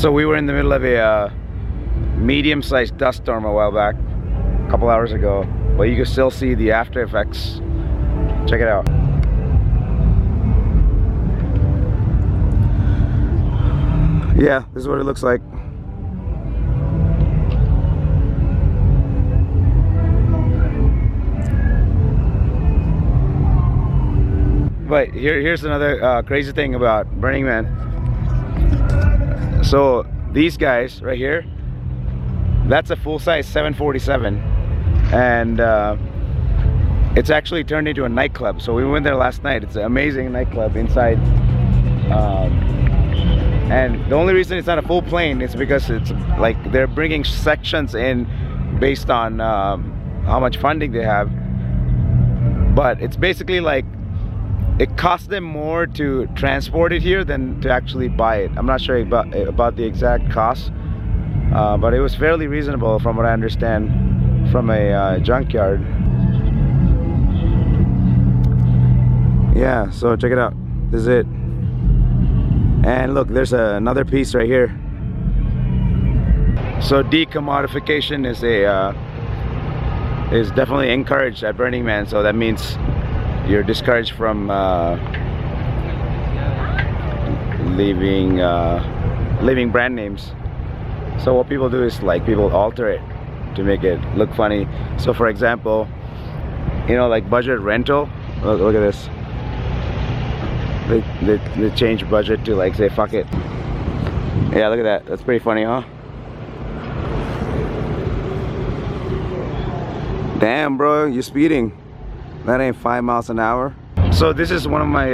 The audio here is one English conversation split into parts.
So we were in the middle of a medium-sized dust storm a while back, a couple hours ago, but you can still see the after effects. Check it out. Yeah, this is what it looks like. But here's another crazy thing about Burning Man. So these guys right here, that's a full-size 747, and it's actually turned into a nightclub. So we went there last night. It's an amazing nightclub inside, and the only reason it's not a full plane is because it's like they're bringing sections in based on how much funding they have. But it's basically like it costs them more to transport it here than to actually buy it. I'm not sure about the exact cost, but it was fairly reasonable from what I understand from a junkyard. Yeah, so check it out. This is it. And look, there's another piece right here. So decommodification is definitely encouraged at Burning Man. So that means you're discouraged from leaving brand names. So what people do is like people alter it to make it look funny. So for example, you know, like budget rental. Look at this. They change budget to like say fuck it. Yeah, look at that. That's pretty funny, huh? Damn, bro, you're speeding. That ain't 5 miles an hour. So this is one of my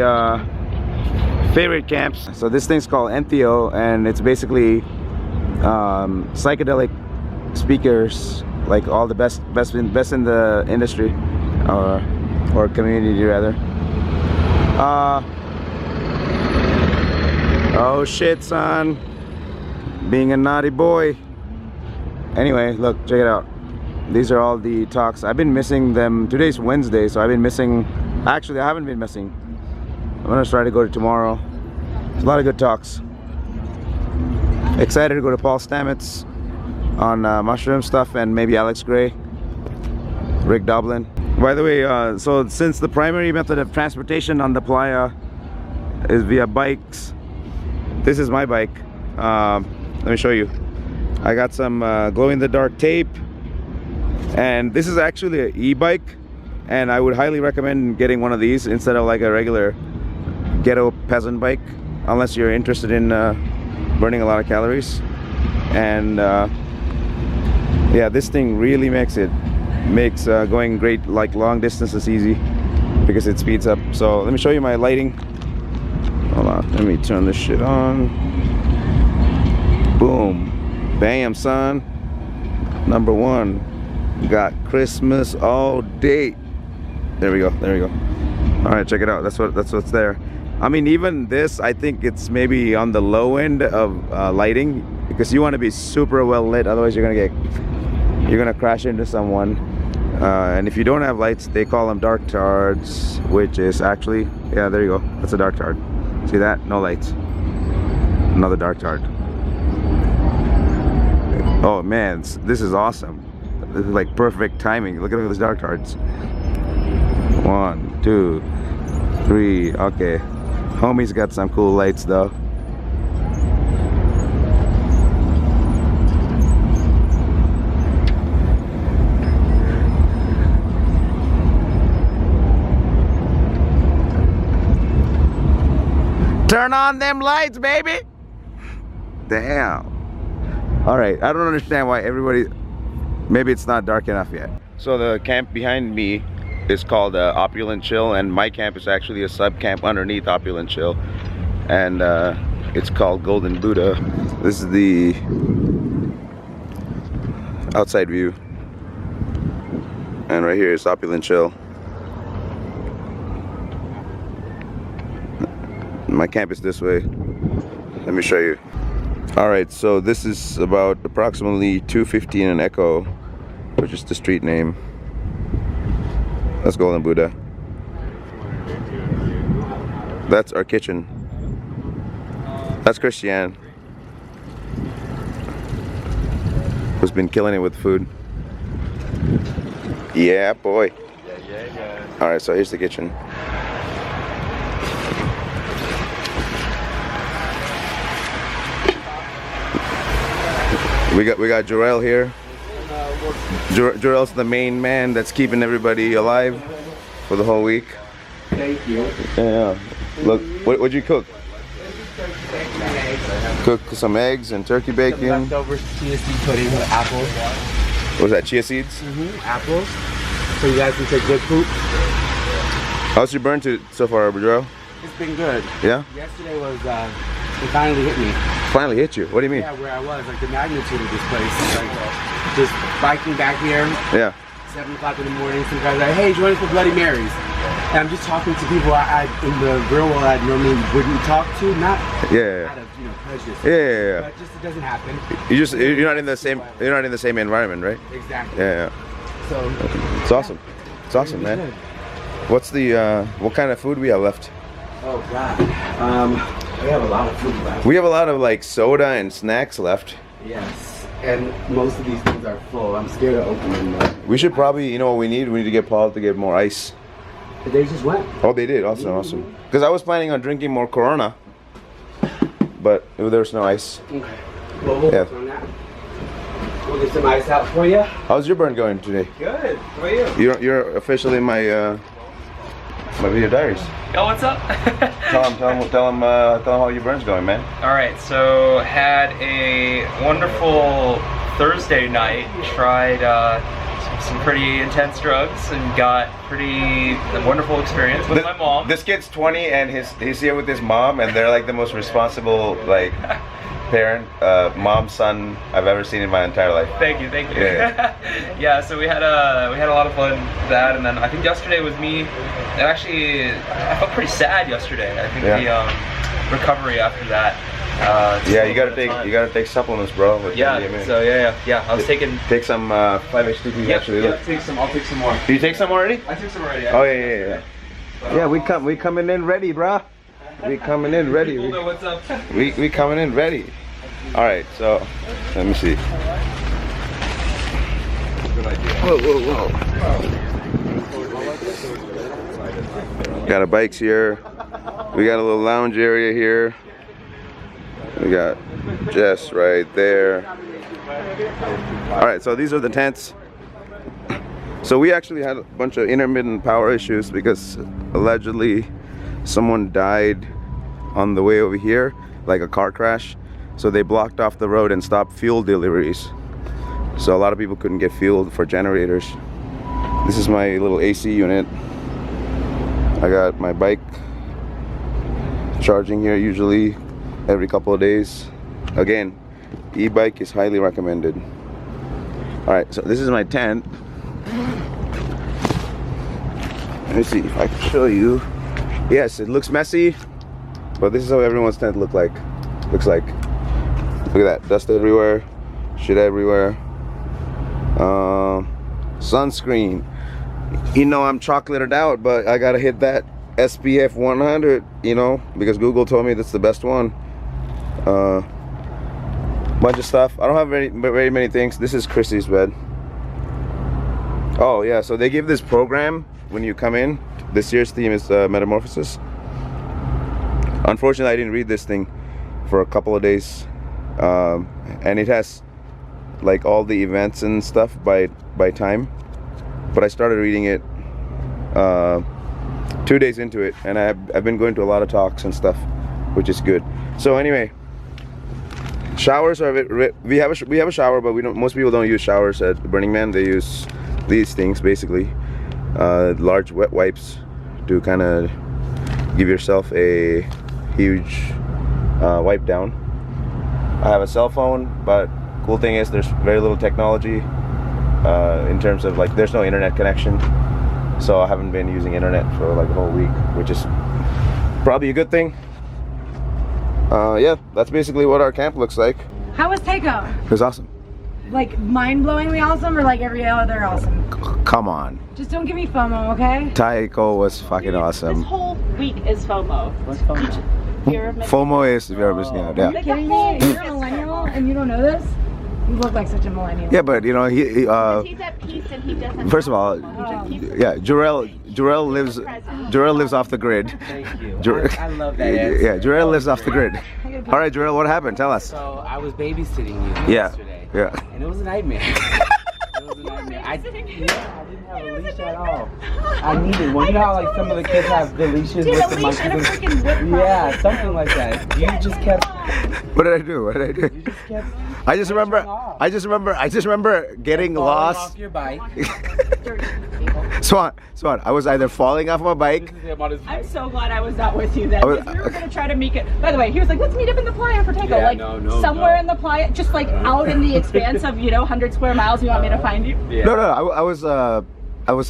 favorite camps. So this thing's called Entheo, and it's basically psychedelic speakers, like all the best in the industry, or community rather. Oh shit, son, being a naughty boy. Anyway, look, check it out. These are all the talks. I've been missing them. Today's Wednesday, so I've been missing. Actually, I haven't been missing. I'm gonna try to go to tomorrow. There's a lot of good talks. Excited to go to Paul Stamets on mushroom stuff, and maybe Alex Gray, Rick Doblin. By the way, so since the primary method of transportation on the playa is via bikes, this is my bike. Let me show you. I got some glow-in-the-dark tape. And this is actually an e-bike, and I would highly recommend getting one of these instead of like a regular ghetto peasant bike, unless you're interested in burning a lot of calories. And yeah, this thing really makes going great, like long distances, easy because it speeds up. So let me show you my lighting. Hold on, let me turn this shit on. Boom, bam, son. Number one. Got Christmas all day. There we go. All right, check it out. That's what's there. I mean, even this, I think it's maybe on the low end of lighting, because you want to be super well lit, otherwise you're gonna crash into someone. And if you don't have lights, they call them dark tards, which is actually, yeah, there you go. That's a dark tard. See that? No lights. Another dark tard. Oh man, this is awesome. This is like perfect timing. Look at those dark tards. 1, 2, 3. Okay, homie's got some cool lights though. Turn on them lights, baby. Damn. All right, I don't understand why everybody. Maybe it's not dark enough yet. So the camp behind me is called Opulent Chill, and my camp is actually a sub camp underneath Opulent Chill, and it's called Golden Buddha. This is the outside view, and right here is Opulent Chill. My camp is this way. Let me show you. All right, so this is about approximately 215 in Echo, which is the street name. That's Golden Buddha. That's our kitchen. That's Christian. who's been killing it with food. Yeah, boy. Yeah. All right, so here's the kitchen. We got Jarrell here. Jarrell's the main man that's keeping everybody alive for the whole week. Thank you. Yeah. Look, what'd you cook? Cook some eggs and turkey bacon. Some leftover chia seed pudding with apples. What was that, chia seeds? Apples. So you guys can take good poop. How's your burn to so far, Jarrell? It's been good. Yeah? Yesterday was, it finally hit me. Finally hit you? What do you mean? Yeah, where I was, like the magnitude of this place. Like, just biking back here. Yeah. 7 o'clock in the morning, some guys are like, hey, join us for Bloody Marys. And I'm just talking to people I in the real world I normally wouldn't talk to, not out of prejudice. Yeah. But just it doesn't happen. You're not in the same environment, right? Exactly. Yeah. So it's awesome. It's awesome, man. Good. What's the what kind of food we have left? Oh God. We have a lot of food left. We have a lot of like soda and snacks left. Yes. And most of these things are full. I'm scared of opening them. We should probably, you know what we need? We need to get Paul to get more ice. They just went. Oh, they did. Awesome. Because I was planning on drinking more Corona, but there's no ice. Okay. Well, we'll work on that. We'll get some ice out for you. How's your burn going today? Good. How are you? You're officially my my video diaries. Yo, what's up? tell him how your burn's going, man. All right, so had a wonderful Thursday night. Tried some pretty intense drugs and got a wonderful experience with my mom. This kid's 20 and he's here with his mom, and they're like the most responsible like parent, mom, son I've ever seen in my entire life. Thank you. Yeah. Yeah, so we had a lot of fun with that, and then I think yesterday was me. And actually, I felt pretty sad yesterday. I think the recovery after that. Yeah, you gotta take supplements, bro. Yeah. So yeah. I was taking. Take some 5-HTP actually. Yeah, I'll take some more. Do you take some already? I took some already. Oh yeah. Yeah, we coming in ready, bro. We coming in ready. People know what's up. We coming in ready. All right, so let me see. Good idea. Whoa. Got our bikes here. We got a little lounge area here. We got Jess right there. All right, so these are the tents. So we actually had a bunch of intermittent power issues because allegedly someone died on the way over here, like a car crash. So they blocked off the road and stopped fuel deliveries. So a lot of people couldn't get fuel for generators. This is my little AC unit. I got my bike charging here usually every couple of days. Again, e-bike is highly recommended. All right, so this is my tent. Let me see if I can show you. Yes, it looks messy, but this is how everyone's tent looks like. Look at that, dust everywhere, shit everywhere. Sunscreen. You know I'm chocolated out, but I gotta hit that SPF 100, you know, because Google told me that's the best one. Bunch of stuff. I don't have very many things. This is Chrissy's bed. Oh yeah, so they give this program when you come in. This year's theme is Metamorphosis. Unfortunately, I didn't read this thing for a couple of days, and it has like all the events and stuff by time. But I started reading it 2 days into it, and I've been going to a lot of talks and stuff, which is good. So anyway, showers are we have a shower, but most people don't use showers at Burning Man. They use these things basically, large wet wipes to kind of give yourself a huge wipe down. I have a cell phone, but cool thing is there's very little technology in terms of like there's no internet connection, so I haven't been using internet for like a whole week, which is probably a good thing. Yeah, that's basically what our camp looks like. How was Taiko? It was awesome. Like mind-blowingly awesome, or like every other awesome? Come on. Just don't give me FOMO, okay? Taiko was fucking awesome. This whole week is FOMO. What's FOMO? FOMO is fear of missing out. Are Yeah. you kidding me? You're a millennial and you don't know this? You look like such a millennial. Yeah, but you know He's at peace and he doesn't. first of all, yeah, Jarrell lives off the grid. Thank you. Jor- I love that answer. Yeah, Jarrell lives off the grid. All right, Jarrell, what happened? Tell us. So I was babysitting you Yeah, yesterday. yeah. And it was a nightmare. It was a nightmare. I didn't have a leash at all. I needed one. You know how like some of the kids have the leashes Did with a the leash and a monkeys? freaking whip. Yeah, something like that. You just kept. What did I do? What did I do? You just kept. I just remember getting falling lost. off your bike. Swan, I was either falling off my bike. I'm so glad I was not with you then. I was- Because we were going to try to make it. By the way, he was like, let's meet up in the playa for taco. Yeah, like, no, somewhere in the playa, just like out in the expanse of, 100 square miles, you want me to find you? Yeah. No, I was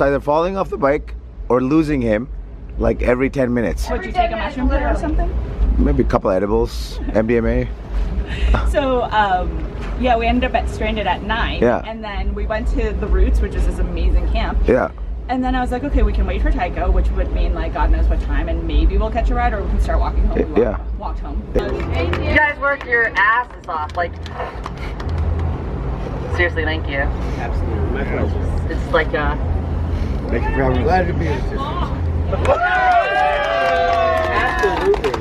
either falling off the bike or losing him, like every 10 minutes. Would you take a mushroom pill or something? Maybe a couple edibles, MDMA. So, yeah, we ended up stranded at 9. Yeah. And then we went to the Roots, which is this amazing camp. Yeah. And then I was like, okay, we can wait for Tycho, which would mean like God knows what time, and maybe we'll catch a ride or we can start walking home. We Yeah. walked home. You guys work your asses off. Like, seriously, thank you. Absolutely. My pleasure. It's like a. I'm glad to be with you. Absolutely.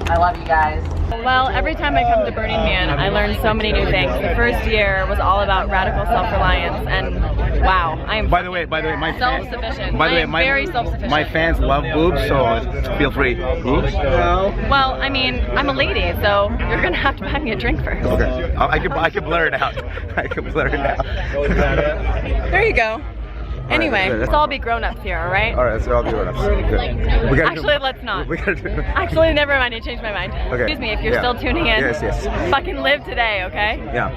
I love you guys. Well, every time I come to Burning Man, I learn so many new things. The first year was all about radical self-reliance, and wow, I am By the way, my self-sufficient. I am very self-sufficient. my fans love boobs, so feel free. Boobs? Well, I mean, I'm a lady, so you're gonna have to buy me a drink first. Okay. I can blur it out. I can blur it out. There you go. Anyway, good. let's all be grown-ups here, all right? All right, so I'll do it. Good. Actually, let's not. We gotta do it. Actually, never mind. I changed my mind. Okay. Excuse me if you're Yeah. still tuning in. Yes. Fucking live today, okay? Yeah.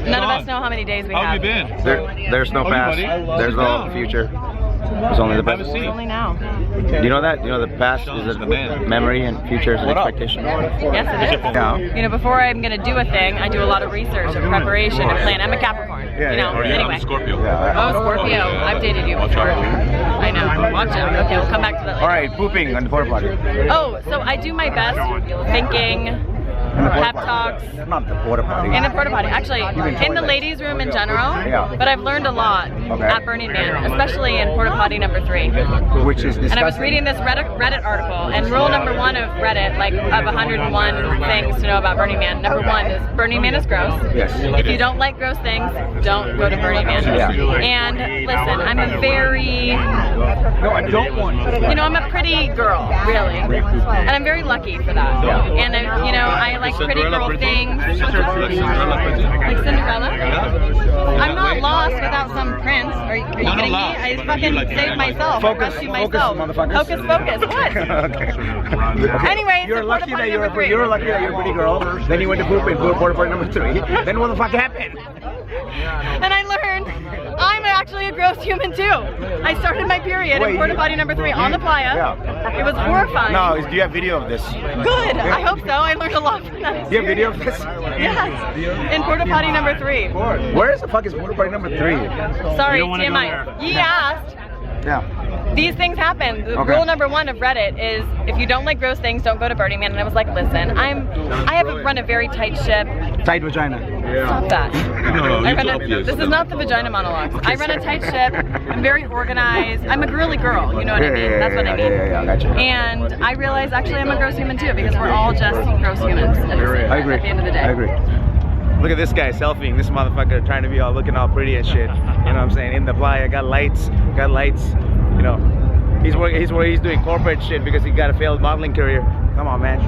None of us know how many days we have. How have you been? There's no past. There's no future. There's only the present. It's only now. Do you know that? You know the past is a memory and future is an expectation. Yes, it is. Yeah. Before I'm gonna do a thing, I do a lot of research and preparation and plan. I'm a Capricorn. Anyway. Scorpio. Yeah. Oh, Scorpio. I've dated you before. I know. Watch out. Okay, we'll come back to that later. All right, pooping on the porta potty. Oh, so I do my best thinking, pep talks, Not the porta potty. in the porta potty. Actually, in the ladies' room in general. Yeah. But I've learned a lot at Burning Man, especially in porta potty number 3. Which is disgusting. And I was reading this Reddit article, and rule number 1 of Reddit, like of 101 things to know about Burning Man, number 1 is Burning Man is gross. Yes. If you don't like gross things, don't go to Burning Man. Yeah. And listen, I'm a very, No, I don't want to. I'm a pretty girl, really. And I'm very lucky for that. And I like pretty girl things. Like Cinderella? I'm not lost without some prince. Are you kidding me? I fucking saved myself. I rescued myself. motherfuckers. Focus, what? Okay. Anyway, You're lucky that you're a pretty girl. Then you went to poop in porta potty number 3. Then what the fuck happened? And I learned I'm actually a gross human too. I started my period in porta potty number 3 on the playa. Yeah. It was horrifying. No, do you have video of this? Good. I hope so. I learned a lot from that. Do you have video of this? Yes. In porta potty number 3. Where is the fuck is porta potty number 3? Sorry, You don't wanna go TMI. He asked. Yeah. These things happen. The rule number 1 of Reddit is if you don't like gross things, don't go to Burning Man. And I was like, listen, I have run a very tight ship. Tight vagina. Stop that. No, This is not the vagina monologues. I run a tight ship. I'm very organized. I'm a girly girl. You know what I mean? That's what I mean. Yeah, gotcha. And I realize actually I'm a gross human too because we're all just gross humans at the end of the day. I agree. Look at this guy selfieing. This motherfucker trying to be all looking all pretty and shit. You know what I'm saying? In the playa, got lights. You know, he's doing corporate shit because he got a failed modeling career. Come on, man.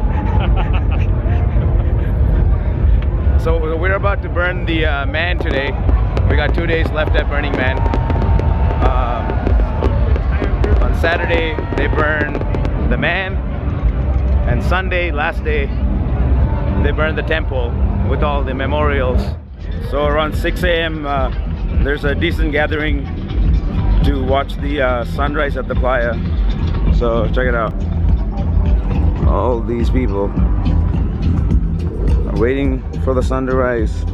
So we're about to burn the man today. We got 2 days left at Burning Man. On Saturday they burn the man, and Sunday, last day, they burn the temple with all the memorials. So around 6 a.m. There's a decent gathering to watch the sunrise at the playa. So check it out. All these people are waiting for the sun to rise.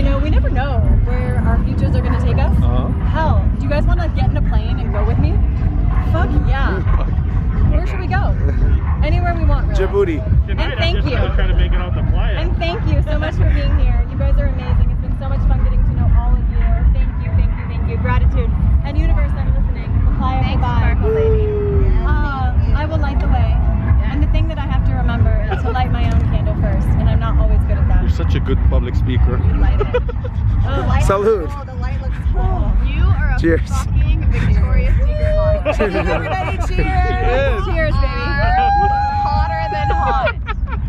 you know, we never know where our futures are going to take us. Hell, do you guys want to get in a plane and go with me? Fuck yeah. Where should we go? Anywhere we want, really. Djibouti. Good night. And thank I'm just you. still trying to make it off the playa. And thank you so much for being here. You guys are amazing. It's been so much fun getting to know all of you. Thank you, thank you, thank you. Gratitude. And universe, I'm listening. Playa, Thanks, bye. Sparkle Lady. I will light the way. And the thing that I have to remember is to light my own candle first. And I'm not always good at that. You're such a good public speaker. Salute. The light looks cool. You are a Cheers. fucking Victoria's Secret model. Everybody cheers. Cheers, baby. Hotter than hot.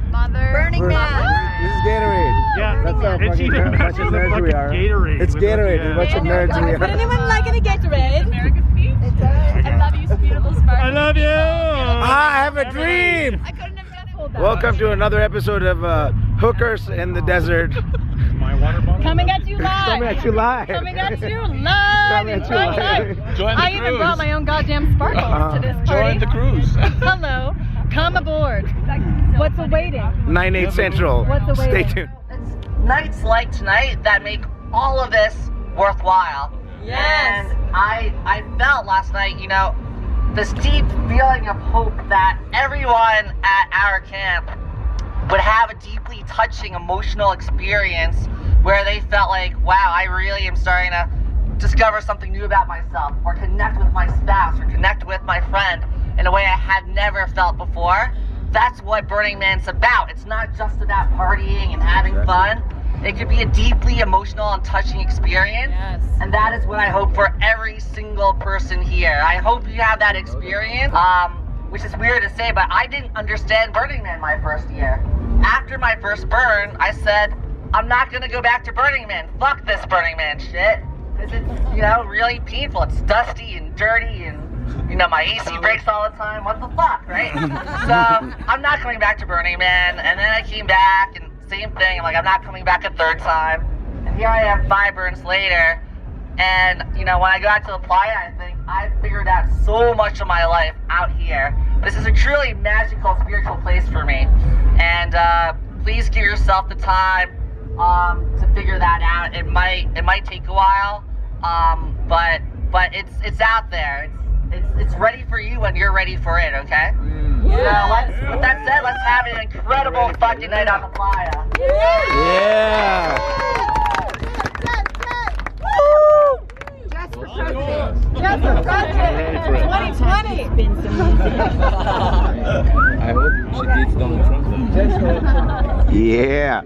Mother. Burning Man. This is Gatorade. Yeah, That's how it's fucking even bunch of nerds we are. Gatorade. It's Gatorade. We're a bunch of nerds we Would are. anyone like any Gatorade? America speech. It does. I love you, beautiful sparkle. I love you. I have a dream. I couldn't have done it. Welcome to another episode of Hookers in the Desert. My water bottle. Coming at you live. Coming at you live. Coming at you live. Coming at you It's my live. time. Join the I even cruise. brought my own goddamn sparkles to this party. Join the cruise. Hello. Come aboard. What's awaiting? 9/8 Central. What's Stay awaiting? tuned. Nights like tonight that make all of this worthwhile. Yes. And I felt last night, you know, this deep feeling of hope that everyone at our camp would have a deeply touching emotional experience where they felt like, wow, I really am starting to discover something new about myself, or connect with my spouse, or connect with my friend in a way I had never felt before. That's what Burning Man's about. It's not just about partying and having fun. It could be a deeply emotional and touching experience. Yes. And that is what I hope for every single person here. I hope you have that experience, which is weird to say, but I didn't understand Burning Man my first year. After my first burn, I said, I'm not gonna go back to Burning Man. Fuck this Burning Man shit. Because it's, you know, really painful. It's dusty and dirty and, you know, my AC breaks all the time. What the fuck, right? So, I'm not coming back to Burning Man. And then I came back and same thing. I'm like, I'm not coming back a third time. And here I am 5 burns later. And, you know, when I go out to the playa, I think I figured out so much of my life out here. This is a truly magical, spiritual place for me. And please give yourself the time to figure that out. It might take a while, but it's out there. It's ready for you when you're ready for it. Okay. So with that said, let's have an incredible fucking night on the playa. Yeah. Just for president. 2020. I hope she beats Donald Trump. Yeah.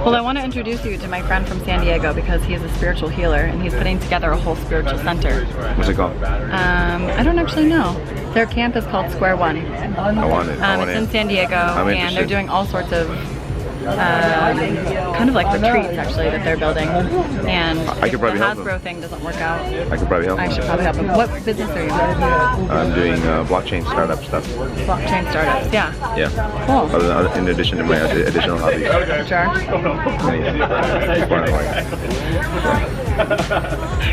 Well, I want to introduce you to my friend from San Diego because he's a spiritual healer and he's putting together a whole spiritual center. What's it called? I don't actually know. Their camp is called Square One. I want it. I want It's in it. San Diego, I'm and interested. they're doing all sorts of kind of like retreats actually that they're building. And I could probably the help Hasbro them. thing doesn't work out, I could probably help I them. should probably help them. What business are you in? I'm doing blockchain startup stuff. Blockchain startups. Yeah. Yeah. Cool. In addition to my additional hobbies. Sure.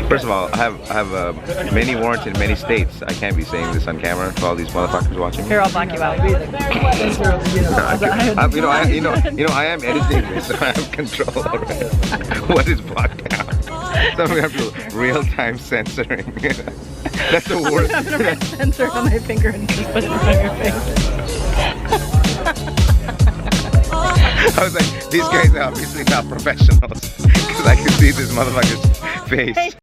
First of all, I have many warrants in many states. I can't be saying this on camera for all these motherfuckers watching. Here, I'll block you out. I am editing this, so I have control over it. What is blocked out? So we have to real-time censoring. That's the worst. I'm gonna press censor on my finger and just put it on your face. I was like, these guys are obviously not professionals because I can see this motherfucker's face.